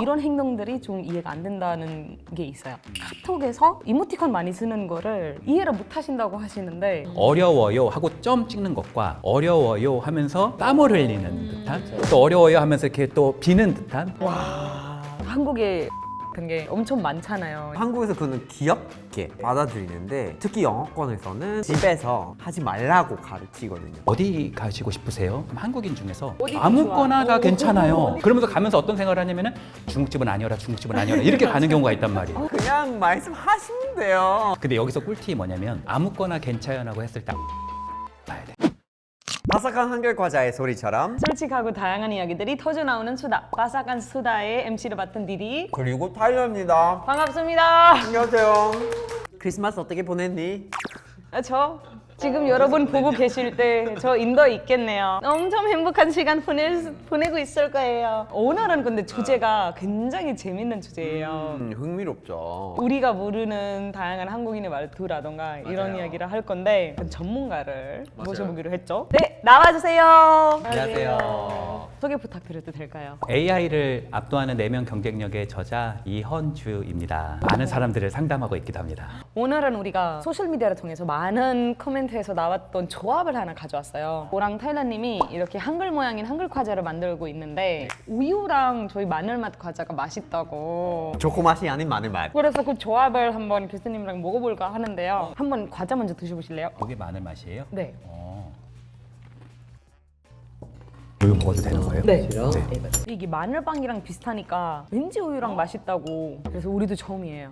이런 행동들이 좀 이해가 안 된다는 게 있어요. 카톡에서 이모티콘 많이 쓰는 거를 이해를 못 하신다고 하시는데 어려워요 하고 점 찍는 것과 어려워요 하면서 땀을 흘리는 듯한 또 어려워요 하면서 이렇게 또 비는 듯한 한국에 같은 게 엄청 많잖아요. 한국에서 그거는 귀엽게 받아들이는데 특히 영어권에서는 집에서 하지 말라고 가르치거든요. 어디 가시고 싶으세요? 그럼 한국인 중에서 어디도 아무거나 좋아. 다 괜찮아요. 그러면서 가면서 어떤 생각을 하냐면은 중국집은 아니어라 중국집은 아니어라 이렇게 가는 경우가 있단 말이에요. 그냥 말씀하시면 돼요. 근데 여기서 꿀팁이 뭐냐면 아무거나 괜찮아라고 했을 때 봐야 돼. 바삭한 한결 과자의 소리처럼 솔직하고 다양한 이야기들이 터져 나오는 수다. 바삭한 수다의 MC를 맡은 디디. 그리고 타일러입니다. 반갑습니다. 안녕하세요. 크리스마스 어떻게 보냈니? 저 지금 여러분 보고 계실 때 저 인도에 있겠네요. 엄청 행복한 시간 보내고 있을 거예요. 오늘은 근데 주제가 굉장히 재밌는 주제예요. 흥미롭죠. 우리가 모르는 다양한 한국인의 말투라던가 이런 이야기를 할 건데 전문가를 모셔보기로 했죠. 네, 나와주세요. 안녕하세요. 소개 부탁드려도 될까요? AI를 압도하는 4명 경쟁력의 저자 이헌주입니다. 많은 사람들을 상담하고 있기도 합니다. 오늘은 우리가 소셜미디어를 통해서 많은 코멘트에서 나왔던 조합을 하나 가져왔어요. 오랑 타일러님이 이렇게 한글 모양인 한글 과자를 만들고 있는데 우유랑 저희 마늘맛 과자가 맛있다고. 초코 맛이 아닌 마늘 맛. 그래서 그 조합을 한번 교수님이랑 먹어볼까 하는데요. 한번 과자 먼저 드셔보실래요? 이게 마늘 맛이에요? 네. 우유 먹어도 되는 거예요? 네. 이게 마늘빵이랑 비슷하니까 왠지 우유랑 맛있다고. 그래서 우리도 처음이에요.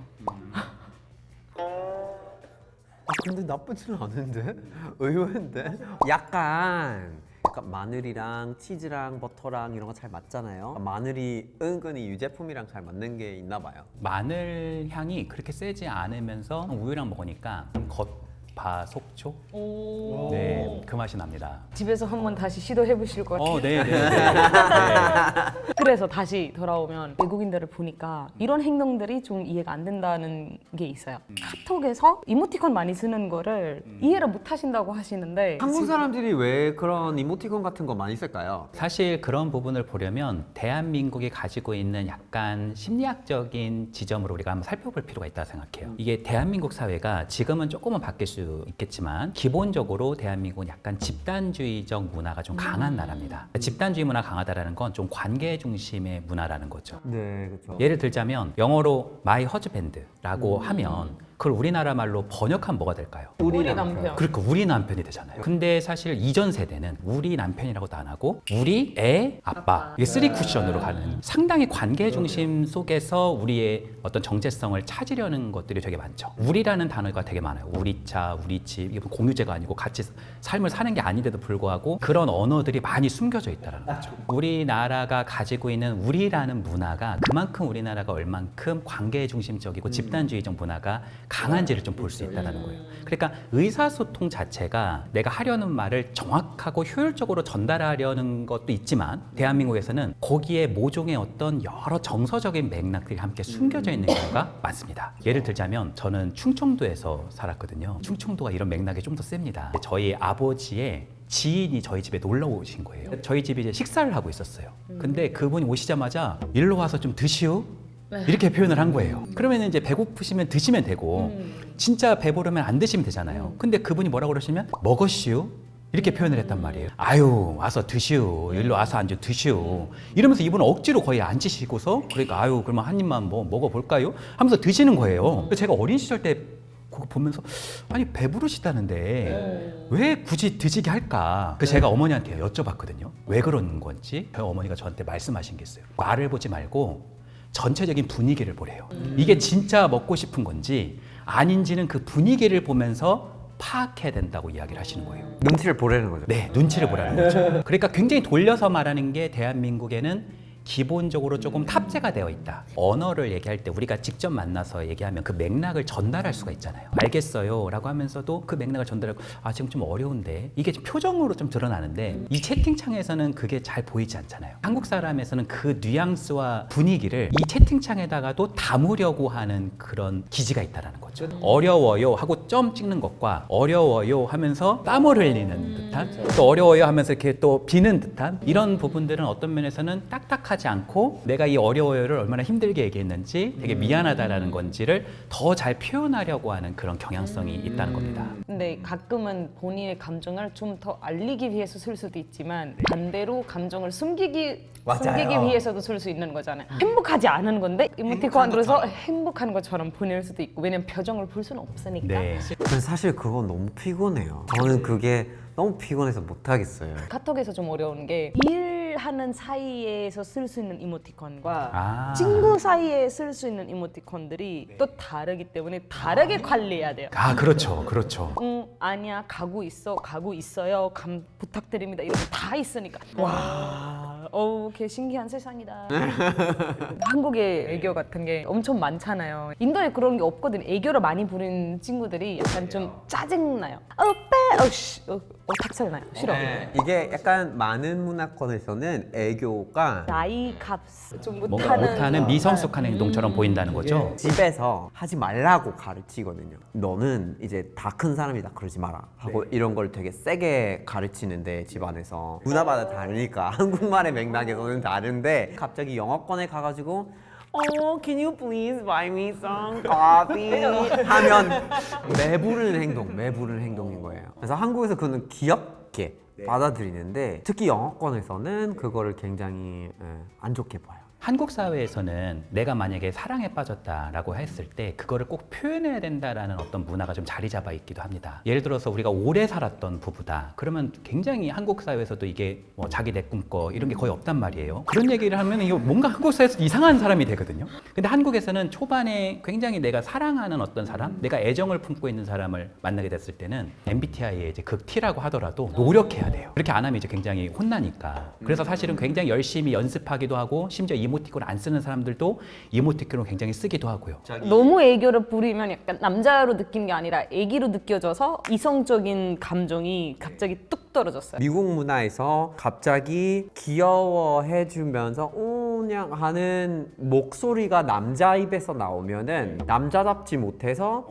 근데 나쁘지는 않은데? 의외인데? 약간 마늘이랑 치즈랑 버터랑 이런 거 잘 맞잖아요. 마늘이 은근히 유제품이랑 잘 맞는 게 있나 봐요. 마늘 향이 그렇게 세지 않으면서 우유랑 먹으니까 겉바속촉? 네, 그 맛이 납니다. 집에서 한번 다시 시도해 보실 것 같아요. 네. 그래서 다시 돌아오면 외국인들을 보니까 이런 행동들이 좀 이해가 안 된다는 게 있어요. 카톡에서 이모티콘 많이 쓰는 거를 이해를 못 하신다고 하시는데 한국 사람들이 왜 그런 이모티콘 같은 거 많이 쓸까요? 사실 그런 부분을 보려면 대한민국이 가지고 있는 약간 심리학적인 지점으로 우리가 한번 살펴볼 필요가 있다고 생각해요. 이게 대한민국 사회가 지금은 조금은 바뀔 수 있겠지만 기본적으로 대한민국은 약간 집단주의적 문화가 좀 강한 나라입니다. 집단주의 문화가 강하다는 건 좀 관계 중심의 문화라는 거죠. 네, 그렇죠. 예를 들자면 영어로 my husband라고 하면 그걸 우리나라 말로 번역하면 뭐가 될까요? 우리 남편. 그러니까 우리 남편이 되잖아요. 근데 사실 이전 세대는 우리 남편이라고도 안 하고 우리 애 아빠 이게 쓰리 쿠션으로 가는 상당히 관계 중심 속에서 우리의 어떤 정체성을 찾으려는 것들이 되게 많죠. 우리라는 단어가 되게 많아요. 우리 차, 우리 집 이게 공유제가 아니고 같이 삶을 사는 게 아닌데도 불구하고 그런 언어들이 많이 숨겨져 있다는 거죠. 우리나라가 가지고 있는 우리라는 문화가 그만큼 우리나라가 얼만큼 관계 중심적이고 집단주의적 문화가 강한지를 좀 볼 수 있다는 거예요. 그러니까 의사소통 자체가 내가 하려는 말을 정확하고 효율적으로 전달하려는 것도 있지만 대한민국에서는 거기에 모종의 어떤 여러 정서적인 맥락들이 함께 숨겨져 있는 경우가 많습니다. 예를 들자면 저는 충청도에서 살았거든요. 충청도가 이런 맥락이 좀 더 셉니다. 저희 아버지의 지인이 저희 집에 놀러 오신 거예요. 저희 집에 이제 식사를 하고 있었어요. 근데 그분이 오시자마자 일로 와서 좀 드시오? 이렇게 표현을 한 거예요. 그러면 이제 배고프시면 드시면 되고 진짜 배부르면 안 드시면 되잖아요. 근데 그분이 뭐라고 그러시면 먹었시오? 이렇게 표현을 했단 말이에요. 아유 와서 드시오. 일로 와서 앉아 드시오. 이러면서 이분은 억지로 거의 앉으시고서 그러니까 아유 그러면 한 입만 뭐 먹어볼까요? 하면서 드시는 거예요. 제가 어린 시절 때 그거 보면서 아니 배부르시다는데 왜 굳이 드시게 할까? 그래서 제가 어머니한테 여쭤봤거든요. 왜 그런 건지 저희 어머니가 저한테 말씀하신 게 있어요. 말을 보지 말고 전체적인 분위기를 보래요. 이게 진짜 먹고 싶은 건지 아닌지는 그 분위기를 보면서 파악해야 된다고 이야기를 하시는 거예요. 눈치를 보라는 거죠. 네, 눈치를 보라는 거죠. 그러니까 굉장히 돌려서 말하는 게 대한민국에는 기본적으로 조금 탑재가 되어 있다. 언어를 얘기할 때 우리가 직접 만나서 얘기하면 그 맥락을 전달할 수가 있잖아요. 알겠어요 라고 하면서도 그 맥락을 전달하고 아 지금 좀 어려운데 이게 표정으로 좀 드러나는데 이 채팅창에서는 그게 잘 보이지 않잖아요. 한국 사람에서는 그 뉘앙스와 분위기를 이 채팅창에다가도 담으려고 하는 그런 기지가 있다는 거죠. 어려워요 하고 점 찍는 것과 어려워요 하면서 땀을 흘리는 듯한 또 어려워요 하면서 이렇게 또 비는 듯한 이런 부분들은 어떤 면에서는 딱딱한 생각하지 않고 내가 이 어려워요를 얼마나 힘들게 얘기했는지 되게 미안하다라는 건지를 더 잘 표현하려고 하는 그런 경향성이 있다는 겁니다. 근데 가끔은 본인의 감정을 좀 더 알리기 위해서 쓸 수도 있지만 반대로 감정을 숨기기 맞아요. 위해서도 쓸 수 있는 거잖아요. 행복하지 않은 건데 이모티콘으로서 행복한 것처럼 보낼 수도 있고 왜냐면 표정을 볼 수는 없으니까. 네. 근데 사실 그건 너무 피곤해요. 저는 그게 너무 피곤해서 못 하겠어요. 카톡에서 좀 어려운 게 일하는 사이에서 쓸 수 있는 이모티콘과 아. 친구 사이에 쓸 수 있는 이모티콘들이 또 다르기 때문에 다르게 관리해야 돼요. 아, 그렇죠. 그렇죠. 응, 아니야, 가고 있어, 가고 있어요, 부탁드립니다. 이런 거 다 있으니까. 와, 걔 신기한 세상이다. 한국의 애교 같은 게 엄청 많잖아요. 인도에 그런 게 없거든. 애교를 많이 부리는 친구들이 약간 좀 짜증나요. 오빠, 탁살나요. 싫어. 이게 약간 많은 문화권에서는 애교가 나이 값 좀 뭔가 못하는 미성숙한 행동처럼 보인다는 거죠. 집에서 하지 말라고 가르치거든요. 너는 이제 다 큰 사람이다 그러지 마라 하고 이런 걸 되게 세게 가르치는데 집안에서 문화마다 다르니까 한국말의 맥락에서는 다른데 갑자기 영어권에 가가지고 can you please buy me some coffee? 하면 매부르는 행동인 거예요. 그래서 한국에서 그거는 귀엽게 받아들이는데 특히 영어권에서는 그거를 굉장히 안 좋게 봐요. 한국 사회에서는 내가 만약에 사랑에 빠졌다라고 했을 때 그거를 꼭 표현해야 된다라는 어떤 문화가 좀 자리 잡아 있기도 합니다. 예를 들어서 우리가 오래 살았던 부부다. 그러면 굉장히 한국 사회에서도 이게 뭐 자기 내 꿈꿔 이런 게 거의 없단 말이에요. 그런 얘기를 하면 이거 뭔가 한국 사회에서 이상한 사람이 되거든요. 근데 한국에서는 초반에 굉장히 내가 사랑하는 어떤 사람, 내가 애정을 품고 있는 사람을 만나게 됐을 때는 MBTI의 이제 극 T라고 하더라도 노력해야 돼요. 그렇게 안 하면 이제 굉장히 혼나니까. 그래서 사실은 굉장히 열심히 연습하기도 하고 심지어 이모티콘 안 쓰는 사람들도 이모티콘을 굉장히 쓰기도 하고요. 너무 애교를 부리면 약간 남자로 느낀 게 아니라 애기로 느껴져서 이성적인 감정이 갑자기 뚝 떨어졌어요. 미국 문화에서 갑자기 귀여워해주면서 그냥 하는 목소리가 남자 입에서 나오면은 남자답지 못해서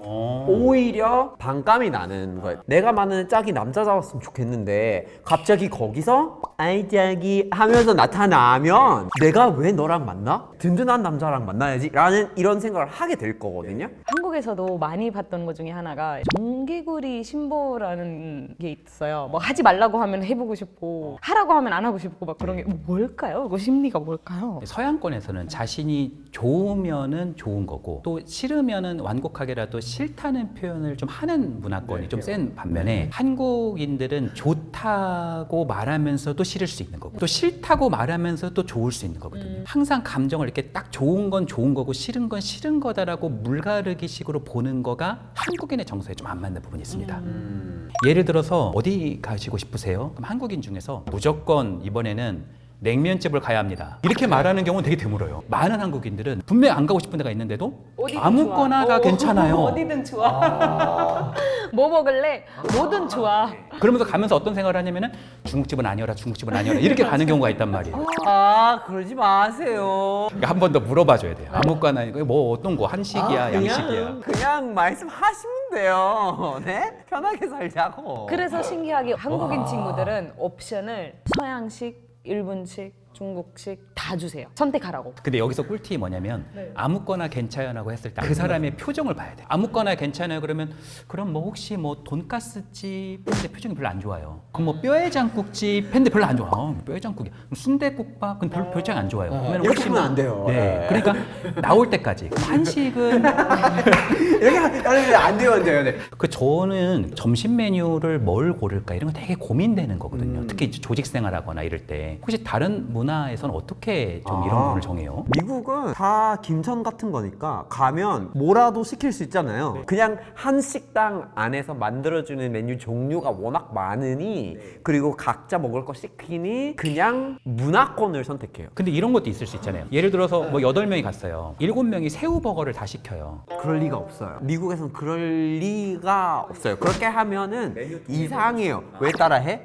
오히려 반감이 나는 거예요. 내가 만드는 짝이 남자답았으면 좋겠는데 갑자기 거기서 아이 짝이 하면서 나타나면 내가 왜 너랑 만나? 든든한 남자랑 만나야지 라는 이런 생각을 하게 될 거거든요. 한국에서도 많이 봤던 것 중에 하나가 정개구리 신보라는 게 있어요. 뭐 하지 말라고 하면 해보고 싶고 하라고 하면 안 하고 싶고 막 그런 게 뭘까요? 그 심리가 뭘까요? 서양권에서는 자신이 좋으면은 좋은 거고 또 싫으면은 완곡하게라도 싫다는 표현을 좀 하는 문화권이 좀 센 반면에 한국인들은 좋다고 말하면서도 싫을 수 있는 거고 또 싫다고 말하면서도 좋을 수 있는 거거든요. 항상 감정을 이렇게 딱 좋은 건 좋은 거고 싫은 건 싫은 거다라고 물가르기 식으로 보는 거가 한국인의 정서에 좀 안 맞는 부분이 있습니다. 예를 들어서 어디 가시고 싶으세요? 그럼 한국인 중에서 무조건 이번에는 냉면집을 가야 합니다. 이렇게 말하는 경우는 되게 드물어요. 많은 한국인들은 분명히 안 가고 싶은 데가 있는데도 아무거나가 괜찮아요. 어디든 좋아. 뭐 먹을래? 뭐든 좋아. 그러면서 가면서 어떤 생각을 하냐면은 중국집은 아니어라, 중국집은 아니어라 이렇게 가는 경우가 있단 말이에요. 아 그러지 마세요. 한 번 더 물어봐줘야 돼요. 아무거나 뭐 어떤 거 한식이야, 양식이야. 그냥 말씀하시면 돼요. 네? 편하게 살자고. 그래서 신기하게 한국인 친구들은 옵션을 서양식, 일본식, 중국식 다 주세요. 선택하라고. 근데 여기서 꿀팁이 뭐냐면 아무거나 괜찮아라고 했을 때 그 사람의 표정을 봐야 돼요. 아무거나 괜찮아요 그러면 그럼 뭐 혹시 뭐 돈가스집 했는데 표정이 별로 안 좋아요. 그럼 뭐 뼈해장국집 했는데 별로 안 좋아. 뼈해장국이. 순대국밥 근데 별로 표정이 안 좋아요. 그러면 이렇게 하면 안 돼요. 네. 그러니까 나올 때까지. 그럼 한식은 이렇게 하면 안 돼요, 안 돼요. 네. 그 저는 점심 메뉴를 뭘 고를까 이런 거 되게 고민되는 거거든요. 특히 이제 조직 생활하거나 이럴 때 혹시 다른 문화에서는 어떻게 좀 이런 부분을 정해요? 미국은 다 김천 같은 거니까 가면 뭐라도 시킬 수 있잖아요. 그냥 한 식당 안에서 만들어주는 메뉴 종류가 워낙 많으니 그리고 각자 먹을 거 시키니 그냥 문화권을 선택해요. 근데 이런 것도 있을 수 있잖아요. 예를 들어서 뭐 8명이 갔어요. 7명이 새우버거를 다 시켜요. 그럴 리가 없어요. 미국에서는 그럴 리가 없어요. 그렇게 하면은 이상해요. 왜 따라해?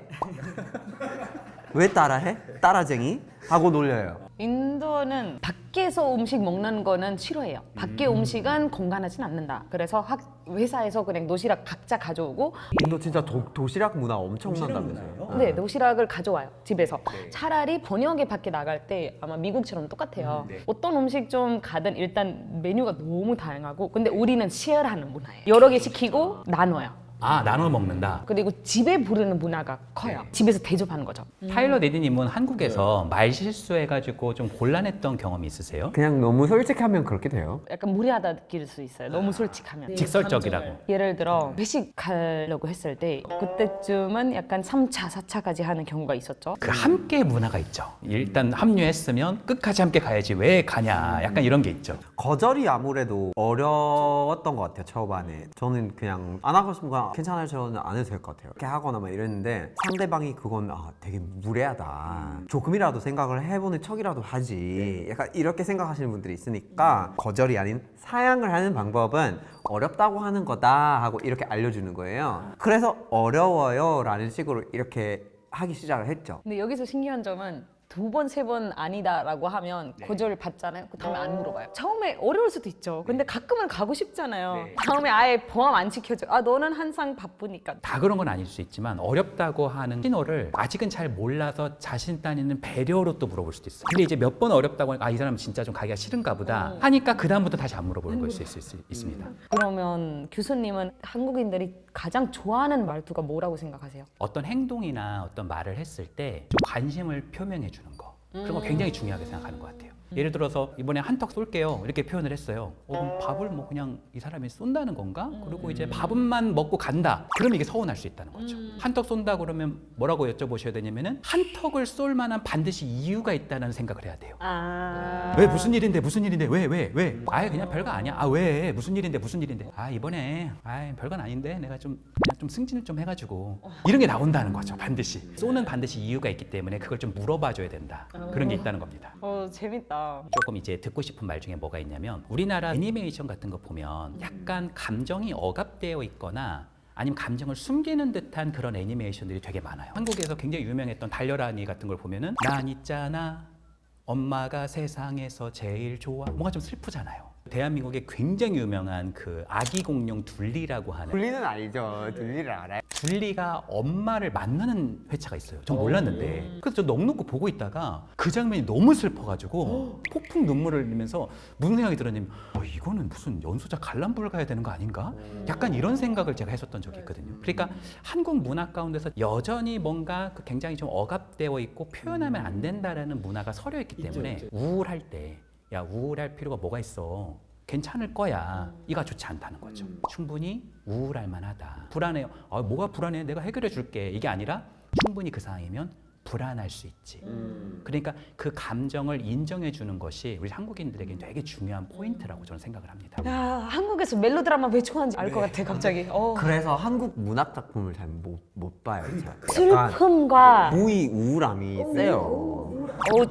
왜 따라해? 따라쟁이? 하고 놀려요. 인도는 밖에서 음식 먹는 거는 싫어해요. 밖에 음식은 건강하진 않는다. 그래서 회사에서 그냥 도시락 각자 가져오고 인도 진짜 도시락 문화 엄청난다면서요? 네, 도시락을 가져와요. 집에서. 차라리 저녁에 밖에 나갈 때 아마 미국처럼 똑같아요. 어떤 음식점 가든 일단 메뉴가 너무 다양하고 근데 우리는 쉐어하는 문화예요. 여러 개 시키고 나눠요. 아, 나눠 먹는다. 그리고 집에 부르는 문화가 커요. 집에서 대접하는 거죠. 타일러 네디님은 한국에서 말 실수해가지고 좀 곤란했던 경험이 있으세요? 그냥 너무 솔직하면 그렇게 돼요? 약간 무례하다 느낄 수 있어요. 너무 솔직하면. 직설적이라고. 예를 들어 회식 가려고 했을 때 그때쯤은 약간 3차, 4차까지 하는 경우가 있었죠. 그 함께 문화가 있죠. 일단 합류했으면 끝까지 함께 가야지 왜 가냐. 약간 이런 게 있죠. 거절이 아무래도 어려웠던 것 같아요 초반에. 저는 그냥 안 하고 싶은 거 괜찮아요 저는 안 해도 될 것 같아요 이렇게 하거나 막 이랬는데 상대방이 그건 되게 무례하다 조금이라도 생각을 해보는 척이라도 하지 약간 이렇게 생각하시는 분들이 있으니까 거절이 아닌 사양을 하는 방법은 어렵다고 하는 거다 하고 이렇게 알려주는 거예요. 그래서 어려워요 라는 식으로 이렇게 하기 시작을 했죠. 근데 여기서 신기한 점은 2번, 3번 아니다라고 하면 거절을 받잖아요. 그 다음에 안 물어봐요. 처음에 어려울 수도 있죠. 근데 가끔은 가고 싶잖아요. 다음에 아예 포함 안 시켜줘. 너는 항상 바쁘니까. 다 그런 건 아닐 수 있지만 어렵다고 하는 신호를 아직은 잘 몰라서 자신 따니는 배려로 또 물어볼 수도 있어요. 근데 이제 몇 번 어렵다고 하니까 이 사람은 진짜 좀 가기가 싫은가 보다 하니까 그 다음부터 다시 안 물어보는 걸 수 있습니다. 그러면 교수님은 한국인들이 가장 좋아하는 말투가 뭐라고 생각하세요? 어떤 행동이나 어떤 말을 했을 때 좀 관심을 표명해 주는 거 그런 거 굉장히 중요하게 생각하는 것 같아요. 예를 들어서 이번에 한턱 쏠게요 이렇게 표현을 했어요. 그럼 밥을 뭐 그냥 이 사람이 쏜다는 건가? 그리고 이제 밥만 먹고 간다. 그러면 이게 서운할 수 있다는 거죠. 한턱 쏜다 그러면 뭐라고 여쭤보셔야 되냐면은 한턱을 쏠 만한 반드시 이유가 있다는 생각을 해야 돼요. 왜 무슨 일인데 왜 아예 그냥 별거 아니야. 왜 무슨 일인데 이번에 별건 아닌데 내가 좀 그냥 좀 승진을 좀 해가지고 이런 게 나온다는 거죠. 반드시 쏘는 반드시 이유가 있기 때문에 그걸 좀 물어봐줘야 된다. 그런 게 있다는 겁니다. 재밌다. 조금 이제 듣고 싶은 말 중에 뭐가 있냐면 우리나라 애니메이션 같은 거 보면 약간 감정이 억압되어 있거나 아니면 감정을 숨기는 듯한 그런 애니메이션들이 되게 많아요. 한국에서 굉장히 유명했던 달려라니 같은 걸 보면은 난 있잖아 엄마가 세상에서 제일 좋아 뭔가 좀 슬프잖아요. 대한민국에 굉장히 유명한 그 아기 공룡 둘리라고 하는 둘리는 알죠. 둘리를 알아요. 둘리가 엄마를 만나는 회차가 있어요. 전 몰랐는데 그래서 저 넋놓고 보고 있다가 그 장면이 너무 슬퍼가지고 폭풍 눈물을 흘리면서 무슨 생각이 들었냐면 이거는 무슨 연소자 관람불 가야 되는 거 아닌가? 약간 이런 생각을 제가 했었던 적이 있거든요. 그러니까 한국 문화 가운데서 여전히 뭔가 그 굉장히 좀 억압되어 있고 표현하면 안 된다라는 문화가 서려 있기 때문에 우울할 때 야 우울할 필요가 뭐가 있어 괜찮을 거야 이가 좋지 않다는 거죠. 충분히 우울할 만하다. 불안해요. 뭐가 불안해 내가 해결해 줄게 이게 아니라 충분히 그 상황이면 불안할 수 있지. 그러니까 그 감정을 인정해 주는 것이 우리 한국인들에게 되게 중요한 포인트라고 저는 생각을 합니다. 야, 한국에서 멜로드라마 왜 좋아하는지 알 것 같아 갑자기. 그래서 한국 문학 작품을 잘 못 봐요. 약간 슬픔과 무의 우울함이 세요.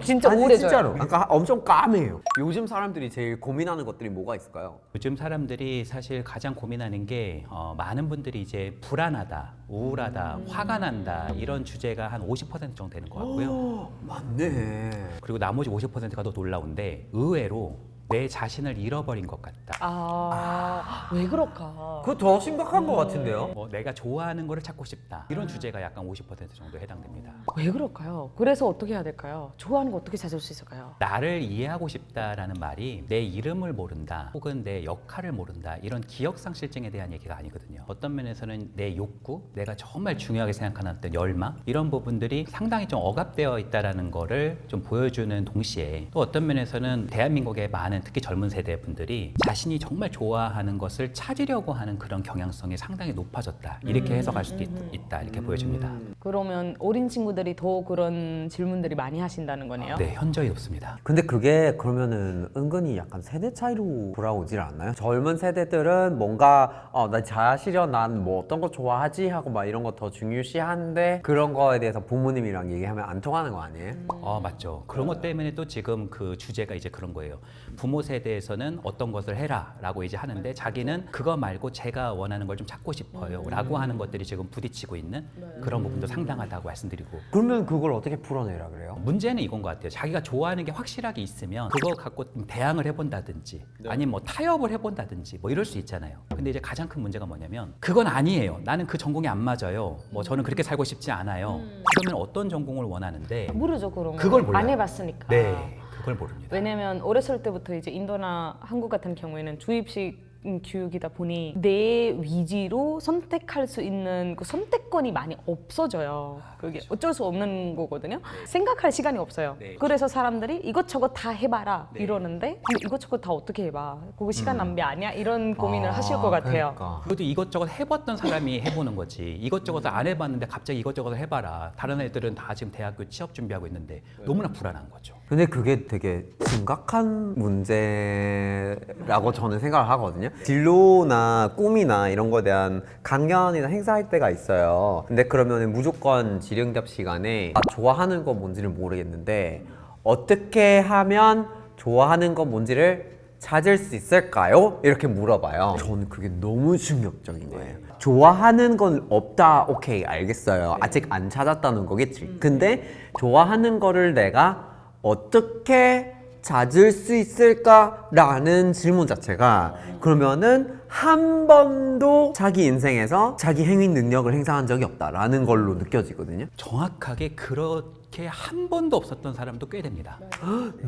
진짜 아니 우울해져요. 진짜로. 약간 엄청 까매요. 요즘 사람들이 제일 고민하는 것들이 뭐가 있을까요? 요즘 사람들이 사실 가장 고민하는 게 많은 분들이 이제 불안하다, 우울하다, 화가 난다 이런 주제가 한 50% 정도 되는 것 같고요. 맞네. 그리고 나머지 50%가 더 놀라운데 의외로 내 자신을 잃어버린 것 같다. 왜 그럴까? 그거 더 심각한 것 같은데요? 뭐 내가 좋아하는 거를 찾고 싶다. 이런 주제가 약간 50% 정도 해당됩니다. 왜 그럴까요? 그래서 어떻게 해야 될까요? 좋아하는 거 어떻게 찾을 수 있을까요? 나를 이해하고 싶다라는 말이 내 이름을 모른다 혹은 내 역할을 모른다 이런 기억상실증에 대한 얘기가 아니거든요. 어떤 면에서는 내 욕구, 내가 정말 중요하게 생각하는 어떤 열망 이런 부분들이 상당히 좀 억압되어 있다라는 거를 좀 보여주는 동시에 또 어떤 면에서는 대한민국의 많은 특히 젊은 세대 분들이 자신이 정말 좋아하는 것을 찾으려고 하는 그런 경향성이 상당히 높아졌다 이렇게 해석할 수도 있다 이렇게 보여집니다. 그러면 어린 친구들이 더 그런 질문들이 많이 하신다는 거네요. 네, 현저히 높습니다. 근데 그게 그러면은 은근히 약간 세대 차이로 돌아오질 않나요? 젊은 세대들은 뭔가 나 자시려 난 뭐 어떤 거 좋아하지 하고 막 이런 거 더 중요시한데 그런 거에 대해서 부모님이랑 얘기하면 안 통하는 거 아니에요? 맞죠. 그런 것 때문에 또 지금 그 주제가 이제 그런 거예요. 부모 세대에서는 어떤 것을 해라라고 이제 하는데 자기는 그거 말고 제가 원하는 걸 좀 찾고 싶어요라고 하는 것들이 지금 부딪히고 있는 그런 부분도 상당하다고 말씀드리고 그러면 그걸 어떻게 풀어내라 그래요? 문제는 이건 것 같아요. 자기가 좋아하는 게 확실하게 있으면 그거 갖고 대항을 해본다든지 아니면 뭐 타협을 해본다든지 뭐 이럴 수 있잖아요. 근데 이제 가장 큰 문제가 뭐냐면 그건 아니에요. 나는 그 전공이 안 맞아요. 뭐 저는 그렇게 살고 싶지 않아요. 그러면 어떤 전공을 원하는데 모르죠 그런 그걸 거. 몰라요. 안 해봤으니까. 네, 그걸 모릅니다. 왜냐면 어렸을 때부터 이제 인도나 한국 같은 경우에는 주입식 교육이다 보니 내 위주로 선택할 수 있는 그 선택권이 많이 없어져요. 그게 어쩔 수 없는 거거든요. 생각할 시간이 없어요. 네. 그래서 사람들이 이것저것 다 해봐라 네. 이러는데 근데 이것저것 다 어떻게 해봐? 그거 시간 낭비 아니야? 이런 고민을 하실 것 같아요. 그러니까. 그것도 이것저것 해봤던 사람이 해보는 거지. 이것저것을 안 해봤는데 갑자기 이것저것을 해봐라. 다른 애들은 다 지금 대학교 취업 준비하고 있는데 너무나 불안한 거죠. 근데 그게 되게 심각한 문제라고 저는 생각을 하거든요. 진로나 꿈이나 이런 거에 대한 강연이나 행사할 때가 있어요. 근데 그러면 무조건 질의응답 시간에 좋아하는 거 뭔지를 모르겠는데 어떻게 하면 좋아하는 거 뭔지를 찾을 수 있을까요? 이렇게 물어봐요. 저는 그게 너무 충격적인 거예요. 좋아하는 건 없다. 오케이, 알겠어요. 아직 안 찾았다는 거겠지. 근데 좋아하는 거를 내가 어떻게 찾을 수 있을까라는 질문 자체가 그러면은 한 번도 자기 인생에서 자기 행위 능력을 행사한 적이 없다라는 걸로 느껴지거든요. 정확하게 그렇게 한 번도 없었던 사람도 꽤 됩니다.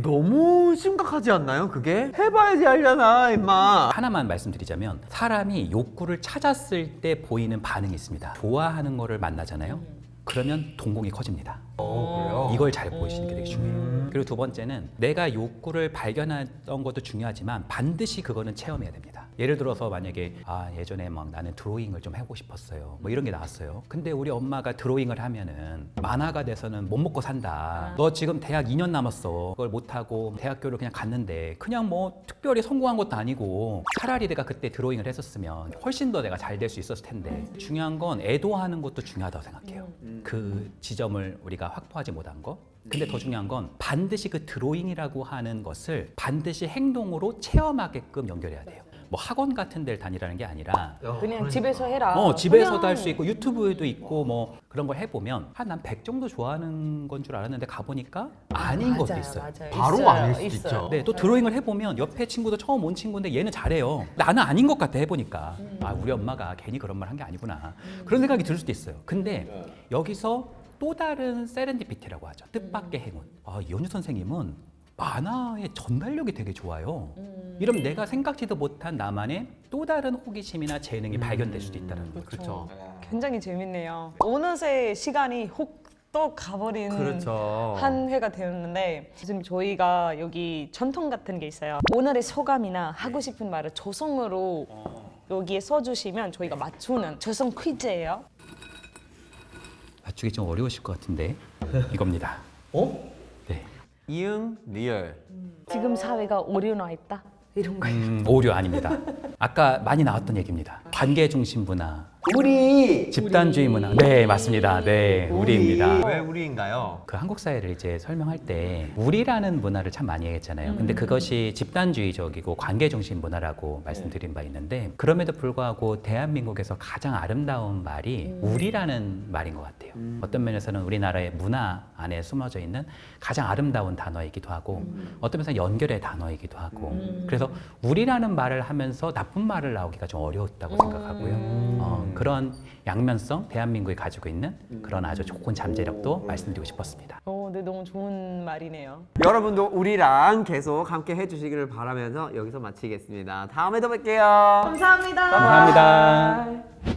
너무 심각하지 않나요? 그게 해봐야지 알잖아, 임마. 하나만 말씀드리자면 사람이 욕구를 찾았을 때 보이는 반응이 있습니다. 좋아하는 거를 만나잖아요. 그러면 동공이 커집니다. 그래요? 이걸 잘 보이시는 게 되게 중요해요. 그리고 두 번째는 내가 욕구를 발견했던 것도 중요하지만 반드시 그거는 체험해야 됩니다. 예를 들어서 만약에 예전에 막 나는 드로잉을 좀 하고 싶었어요. 뭐 이런 게 나왔어요. 근데 우리 엄마가 드로잉을 하면은 만화가 돼서는 못 먹고 산다. 너 지금 대학 2년 남았어. 그걸 못하고 대학교를 그냥 갔는데 그냥 뭐 특별히 성공한 것도 아니고 차라리 내가 그때 드로잉을 했었으면 훨씬 더 내가 잘 될 수 있었을 텐데 중요한 건 애도하는 것도 중요하다고 생각해요. 그 지점을 우리가 확보하지 못한 거. 근데 더 중요한 건 반드시 그 드로잉이라고 하는 것을 반드시 행동으로 체험하게끔 연결해야 돼요. 뭐 학원 같은 데를 다니라는 게 아니라 그냥 집에서 해라. 집에서도 그냥 할 수 있고 유튜브에도 있고 뭐 그런 걸 해보면 난 100 정도 좋아하는 건 줄 알았는데 가보니까 아닌 것도 있어요. 맞아요. 바로 있어요, 아닐 수도 있어요. 있죠. 네, 또 드로잉을 해보면 옆에 친구도 처음 온 친구인데 얘는 잘해요. 나는 아닌 것 같아 해보니까 우리 엄마가 괜히 그런 말 한 게 아니구나 그런 생각이 들 수도 있어요. 근데 여기서 또 다른 세렌디피티라고 하죠. 뜻밖의 행운. 이현주 선생님은 만화의 전달력이 되게 좋아요. 이러면 내가 생각지도 못한 나만의 또 다른 호기심이나 재능이 발견될 수도 있다는 거죠. 그렇죠. 굉장히 재밌네요. 어느새 시간이 훅또 가버린 그렇죠. 한 회가 되었는데 지금 저희가 여기 전통 같은 게 있어요. 오늘의 소감이나 하고 싶은 말을 조성으로 여기에 써주시면 저희가 맞추는 조성 퀴즈예요. 맞추기 좀 어려우실 것 같은데 이겁니다. 네. 이응, 리얼. 지금 사회가 오류나 있다? 이런 거예요. 오류 아닙니다. 아까 많이 나왔던 얘기입니다. 관계 중심 문화, 우리! 집단주의 문화. 네, 맞습니다. 네, 우리입니다. 왜 우리인가요? 그 한국 사회를 이제 설명할 때 우리라는 문화를 참 많이 얘기했잖아요. 근데 그것이 집단주의적이고 관계 중심 문화라고 말씀드린 바 있는데 그럼에도 불구하고 대한민국에서 가장 아름다운 말이 우리라는 말인 것 같아요. 어떤 면에서는 우리나라의 문화 안에 숨어져 있는 가장 아름다운 단어이기도 하고 어떤 면에서는 연결의 단어이기도 하고 그래서 우리라는 말을 하면서 나쁜 말을 나오기가 좀 어려웠다고 생각하고요. 그런 양면성 대한민국이 가지고 있는 그런 아주 좋은 잠재력도 말씀드리고 싶었습니다. 네, 너무 좋은 말이네요. 여러분도 우리랑 계속 함께 해주시기를 바라면서 여기서 마치겠습니다. 다음에도 뵐게요. 감사합니다. 감사합니다.